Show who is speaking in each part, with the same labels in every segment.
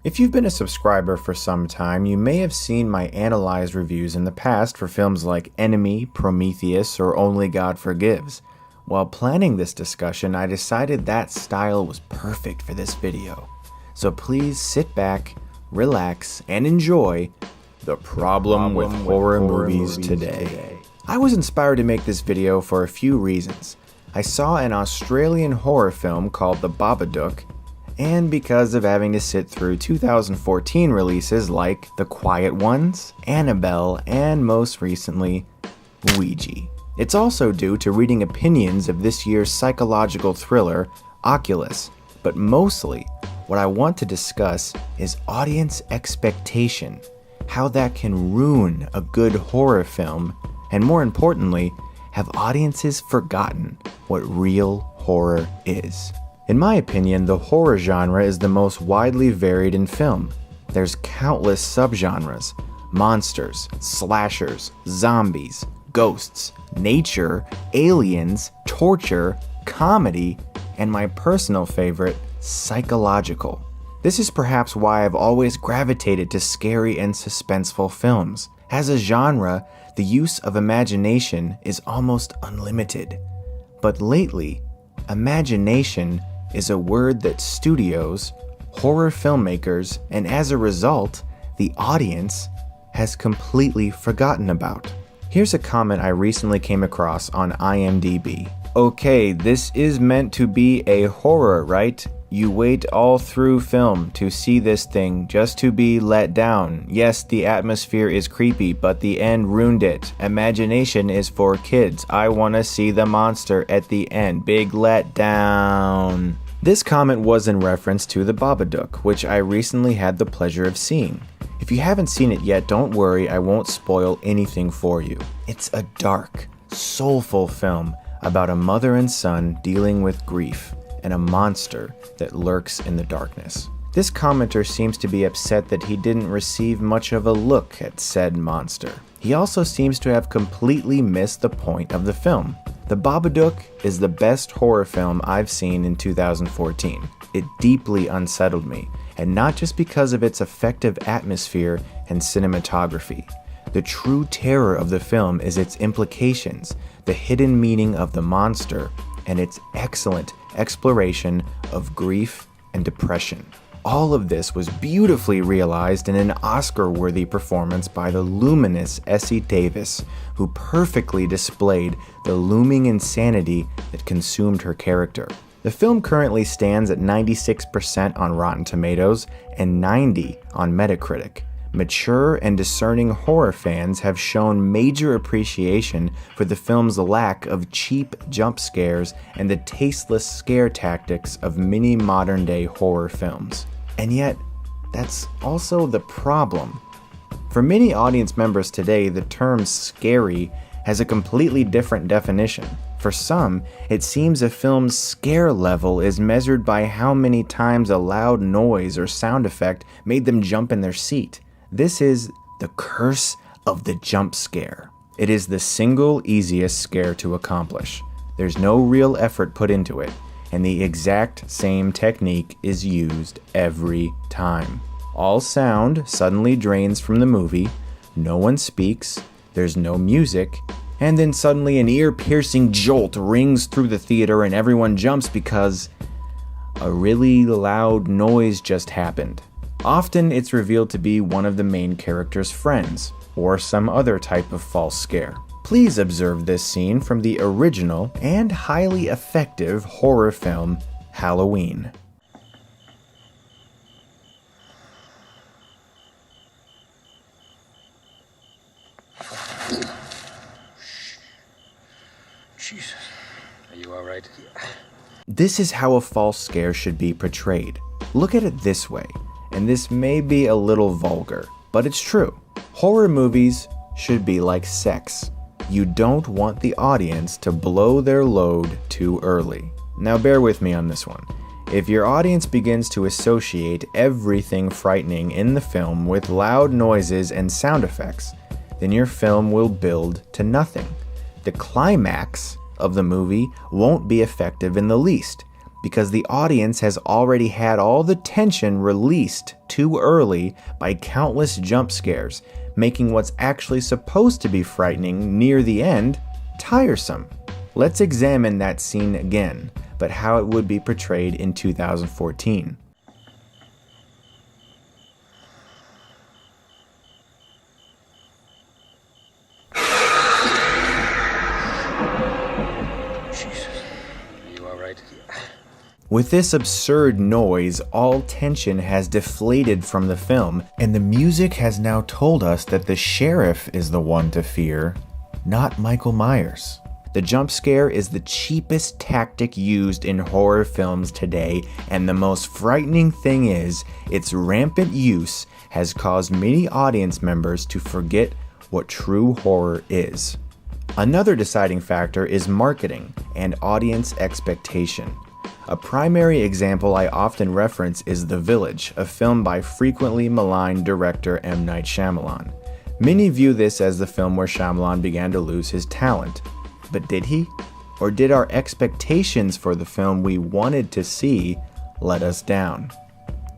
Speaker 1: If you've been a subscriber for some time, you may have seen my analyzed reviews in the past for films like Enemy, Prometheus, or Only God Forgives. While planning this discussion, I decided that style was perfect for this video. So please sit back, relax, and enjoy the problem with horror movies today. I was inspired to make this video for a few reasons. I saw an Australian horror film called The Babadook, and because of having to sit through 2014 releases like The Quiet Ones, Annabelle, and most recently, Ouija. It's also due to reading opinions of this year's psychological thriller, Oculus, but mostly, what I want to discuss is audience expectation, how that can ruin a good horror film, and more importantly, have audiences forgotten what real horror is. In my opinion, the horror genre is the most widely varied in film. There's countless subgenres: monsters, slashers, zombies, ghosts, nature, aliens, torture, comedy, and my personal favorite, psychological. This is perhaps why I've always gravitated to scary and suspenseful films. As a genre, the use of imagination is almost unlimited. But lately, imagination is a word that studios, horror filmmakers, and as a result, the audience has completely forgotten about. Here's a comment I recently came across on IMDb. Okay, this is meant to be a horror, right? You wait all through film to see this thing just to be let down. Yes, the atmosphere is creepy, but the end ruined it. Imagination is for kids. I wanna see the monster at the end. Big letdown. This comment was in reference to The Babadook, which I recently had the pleasure of seeing. If you haven't seen it yet, don't worry, I won't spoil anything for you. It's a dark, soulful film about a mother and son dealing with grief and a monster that lurks in the darkness. This commenter seems to be upset that he didn't receive much of a look at said monster. He also seems to have completely missed the point of the film. The Babadook is the best horror film I've seen in 2014. It deeply unsettled me, and not just because of its effective atmosphere and cinematography. The true terror of the film is its implications, the hidden meaning of the monster, and its excellent exploration of grief and depression. All of this was beautifully realized in an Oscar-worthy performance by the luminous Essie Davis, who perfectly displayed the looming insanity that consumed her character. The film currently stands at 96% on Rotten Tomatoes and 90% on Metacritic. Mature and discerning horror fans have shown major appreciation for the film's lack of cheap jump scares and the tasteless scare tactics of many modern-day horror films. And yet, that's also the problem. For many audience members today, the term scary has a completely different definition. For some, it seems a film's scare level is measured by how many times a loud noise or sound effect made them jump in their seat. This is the curse of the jump scare. It is the single easiest scare to accomplish. There's no real effort put into it, and the exact same technique is used every time. All sound suddenly drains from the movie, no one speaks, there's no music, and then suddenly an ear-piercing jolt rings through the theater and everyone jumps because a really loud noise just happened. Often it's revealed to be one of the main character's friends, or some other type of false scare. Please observe this scene from the original and highly effective horror film, Halloween.
Speaker 2: Jesus. Are you all right?
Speaker 1: This is how a false scare should be portrayed. Look at it this way, and this may be a little vulgar, but it's true. Horror movies should be like sex. You don't want the audience to blow their load too early. Now bear with me on this one. If your audience begins to associate everything frightening in the film with loud noises and sound effects, then your film will build to nothing. The climax of the movie won't be effective in the least, because the audience has already had all the tension released too early by countless jump scares, making what's actually supposed to be frightening near the end tiresome. Let's examine that scene again, but how it would be portrayed in 2014. With this absurd noise, all tension has deflated from the film, and the music has now told us that the sheriff is the one to fear, not Michael Myers. The jump scare is the cheapest tactic used in horror films today, and the most frightening thing is, its rampant use has caused many audience members to forget what true horror is. Another deciding factor is marketing and audience expectation. A primary example I often reference is The Village, a film by frequently maligned director M. Night Shyamalan. Many view this as the film where Shyamalan began to lose his talent. But did he? Or did our expectations for the film we wanted to see let us down?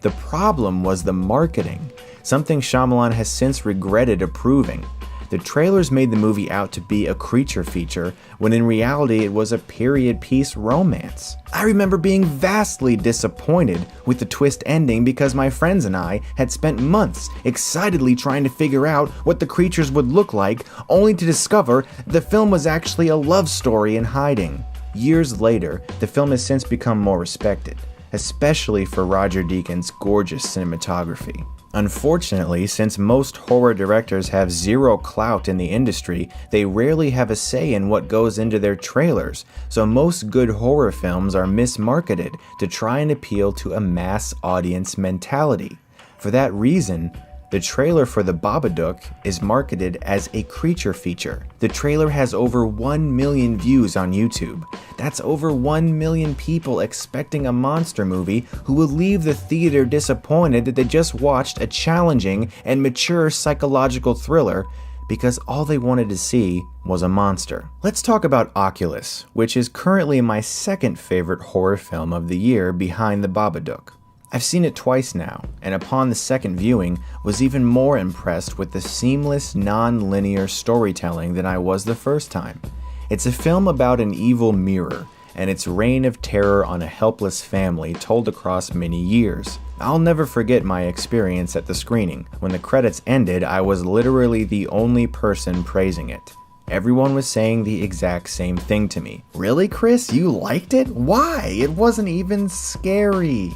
Speaker 1: The problem was the marketing, something Shyamalan has since regretted approving. The trailers made the movie out to be a creature feature, when in reality it was a period piece romance. I remember being vastly disappointed with the twist ending because my friends and I had spent months excitedly trying to figure out what the creatures would look like, only to discover the film was actually a love story in hiding. Years later, the film has since become more respected, especially for Roger Deakins' gorgeous cinematography. Unfortunately, since most horror directors have zero clout in the industry, they rarely have a say in what goes into their trailers, so most good horror films are mismarketed to try and appeal to a mass audience mentality. For that reason, the trailer for The Babadook is marketed as a creature feature. The trailer has over 1 million views on YouTube. That's over 1 million people expecting a monster movie who will leave the theater disappointed that they just watched a challenging and mature psychological thriller because all they wanted to see was a monster. Let's talk about Oculus, which is currently my second favorite horror film of the year behind The Babadook. I've seen it twice now, and upon the second viewing, was even more impressed with the seamless, non-linear storytelling than I was the first time. It's a film about an evil mirror, and its reign of terror on a helpless family told across many years. I'll never forget my experience at the screening. When the credits ended, I was literally the only person praising it. Everyone was saying the exact same thing to me. Really, Chris? You liked it? Why? It wasn't even scary.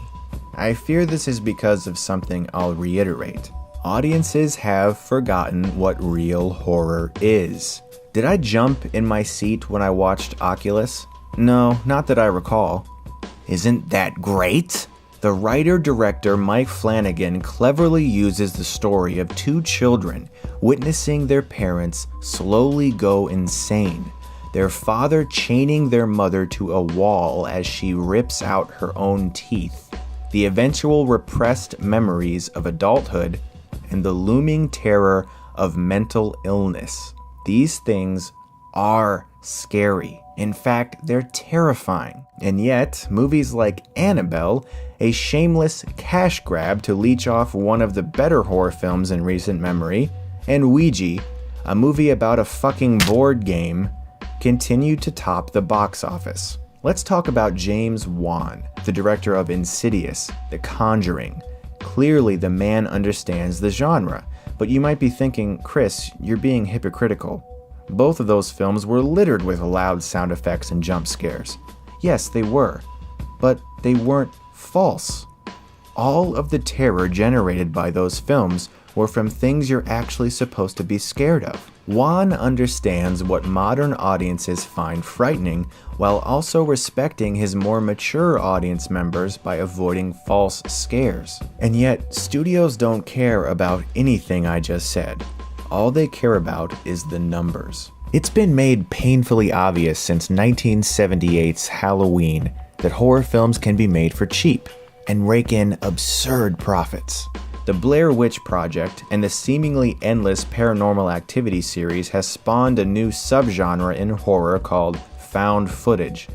Speaker 1: I fear this is because of something I'll reiterate. Audiences have forgotten what real horror is. Did I jump in my seat when I watched Oculus? No, not that I recall. Isn't that great? The writer-director Mike Flanagan cleverly uses the story of two children witnessing their parents slowly go insane, their father chaining their mother to a wall as she rips out her own teeth, the eventual repressed memories of adulthood, and the looming terror of mental illness. These things are scary. In fact, they're terrifying. And yet, movies like Annabelle, a shameless cash grab to leech off one of the better horror films in recent memory, and Ouija, a movie about a fucking board game, continue to top the box office. Let's talk about James Wan, the director of Insidious, The Conjuring. Clearly, the man understands the genre, but you might be thinking, Chris, you're being hypocritical. Both of those films were littered with loud sound effects and jump scares. Yes, they were, but they weren't false. All of the terror generated by those films were from things you're actually supposed to be scared of. Wan understands what modern audiences find frightening while also respecting his more mature audience members by avoiding false scares. And yet, studios don't care about anything I just said. All they care about is the numbers. It's been made painfully obvious since 1978's Halloween that horror films can be made for cheap and rake in absurd profits. The Blair Witch Project and the seemingly endless Paranormal Activity series has spawned a new subgenre in horror called found footage.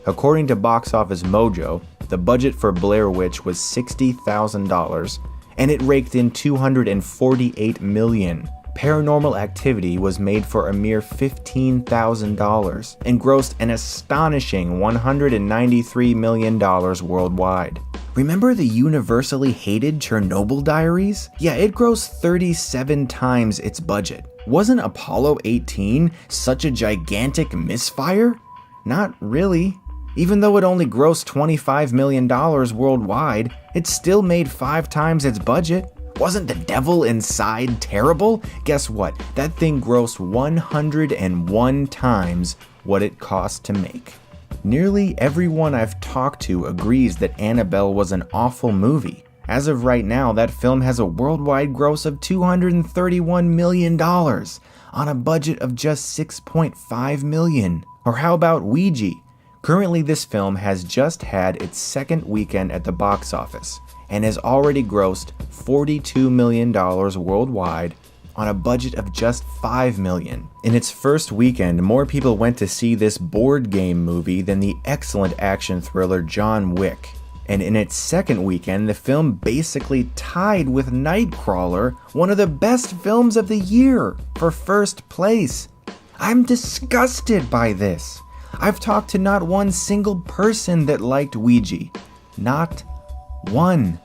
Speaker 1: According to Box Office Mojo, the budget for Blair Witch was $60,000, and it raked in $248 million. Paranormal Activity was made for a mere $15,000 and grossed an astonishing $193 million worldwide. Remember the universally hated Chernobyl Diaries? Yeah, it grossed 37 times its budget. Wasn't Apollo 18 such a gigantic misfire? Not really. Even though it only grossed $25 million worldwide, it still made 5 times its budget. Wasn't The Devil Inside terrible? Guess what? That thing grossed 101 times what it cost to make. Nearly everyone I've talked to agrees that Annabelle was an awful movie. As of right now, that film has a worldwide gross of $231 million on a budget of just $6.5 million. Or how about Ouija? Currently, this film has just had its second weekend at the box office and has already grossed $42 million worldwide on a budget of just $5 million. In its first weekend, more people went to see this board game movie than the excellent action thriller John Wick. And in its second weekend, the film basically tied with Nightcrawler, one of the best films of the year, for first place. I'm disgusted by this. I've talked to not one single person that liked Ouija. Not one.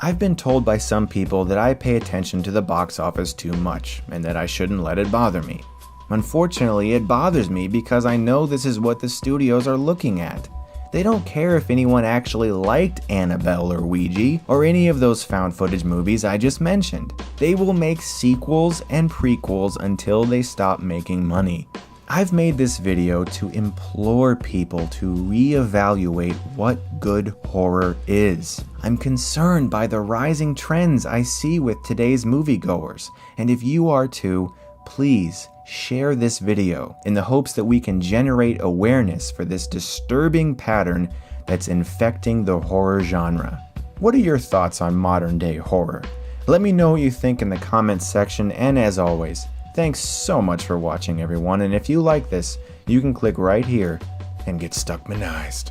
Speaker 1: I've been told by some people that I pay attention to the box office too much and that I shouldn't let it bother me. Unfortunately, it bothers me because I know this is what the studios are looking at. They don't care if anyone actually liked Annabelle or Ouija or any of those found footage movies I just mentioned. They will make sequels and prequels until they stop making money. I've made this video to implore people to reevaluate what good horror is. I'm concerned by the rising trends I see with today's moviegoers, and if you are too, please share this video in the hopes that we can generate awareness for this disturbing pattern that's infecting the horror genre. What are your thoughts on modern day horror? Let me know what you think in the comments section, and as always, thanks so much for watching everyone, and if you like this, you can click right here and get Stuckmanized.